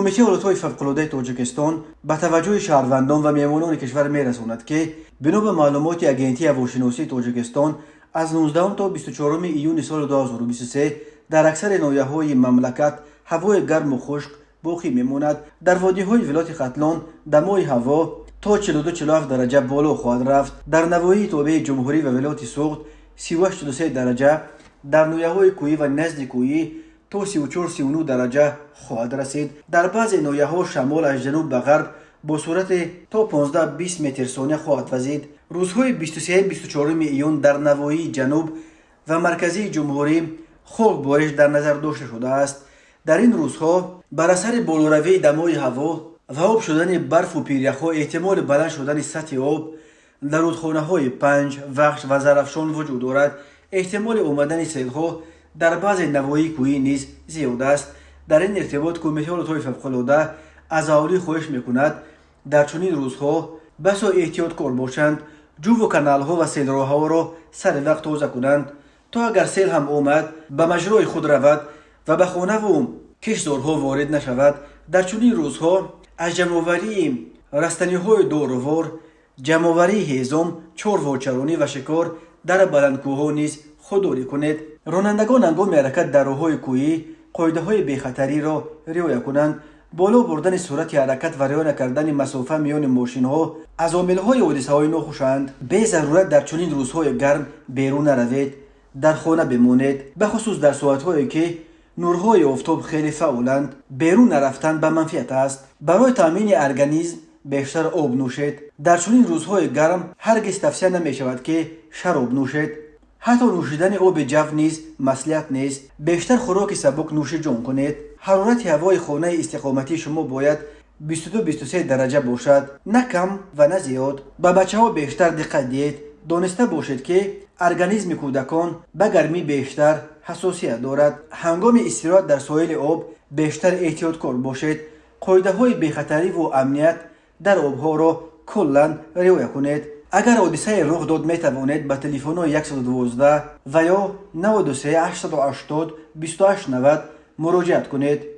کمیته حالتهای فوق‌العاده تاجیکستان به توجه شهروندان و میهمانان کشور می‌رساند که بنا به معلومات اگنتی هواشناسی تاجیکستان از 19 تا 24 ایون سال 2023 در اکثر ناحیه‌های مملکت هوای گرم و خشک باقی می‌ماند. در وادی‌های ولایت ختلان دمای هوا تا 42-47 درجه بالا خواهد رفت. در نواحی تابع جمهوری و ولایت سوخت 38-43 درجه، در ناحیه‌های کوهی و نزد کوهی تا 34-39 درجه خواهد رسید. در بعضی ناحیه‌ها شمال از جنوب به غرب با سرعت تا 15-20 متر ثانیه خواهد وزید. روزهای 23-24 ایون در نواحی جنوب و مرکزی جمهوری خاک بارش در نظر داشته شده است. در این روزها بر اثر بالاروی دمای هوا و آب شدن برف و پیریخ‌ها احتمال بلند شدن سطح آب در رودخانه‌های پنج، وخش و زرافشان وجود دارد. احتمال آمدن سیل‌ها در بعضی نواحی کوهی نیز زیاد است. در این ارتباط کمیته حالتهای فوق‌العاده از اهالی خواهش می‌کند در چنین روزها بسا احتیاطکار باشند، جو و کانال‌ها و سیل‌راه‌ها را سر وقت تازه کنند تا اگر سیل هم آمد به مجرای خود رود و به خانه و کشتزارها وارد نشود. در چنین روزها از جمع‌آوری رستنی‌های دوروار، جمع‌آوری هیزم، چارواچرانی و شکار در بلندکوه‌ها نیز خودداری کنید. رانندگان هنگام حرکت در راه‌های کوهی قاعده‌های بی‌خطری را رعایت کنند. بالا بردن سرعت حرکت و رعایت نکردن مسافه میان ماشین‌ها از عامل‌های حادثه‌های ناخوشند. به ضرورت در چنین روزهای گرم بیرون نروید، در خانه بمانید، به خصوص در ساعت‌هایی که نورهای آفتاب خیلی فعالند. بیرون نرفتن به منفعت است. برای تامین ارگانیسم بیشتر آب نوشید. در چنین روزهای گرم هرگز توصیه نمی‌شود که شراب نوشید. حتی نوشیدن آب جو نیز مصلحت نیست. بیشتر خوراک سبک نوش جان کنید. حرارت هوای خانه استقامتی شما باید 22-23 درجه باشد، نه کم و نه زیاد. به بچه‌ها بیشتر دقت دهید. دانسته باشید که ارگانیسم کودکان به گرمی بیشتر حساسیت دارد. هنگام استراحت در ساحل آب بیشتر احتیاطکار باشید. قاعده‌های بی‌خطری و امنیت در آب‌ها را کلاً رعایت کنید. اگر حادثه رخ داد می توانید به تلفن 112 و یا 93 880 2890 مراجعت کنید.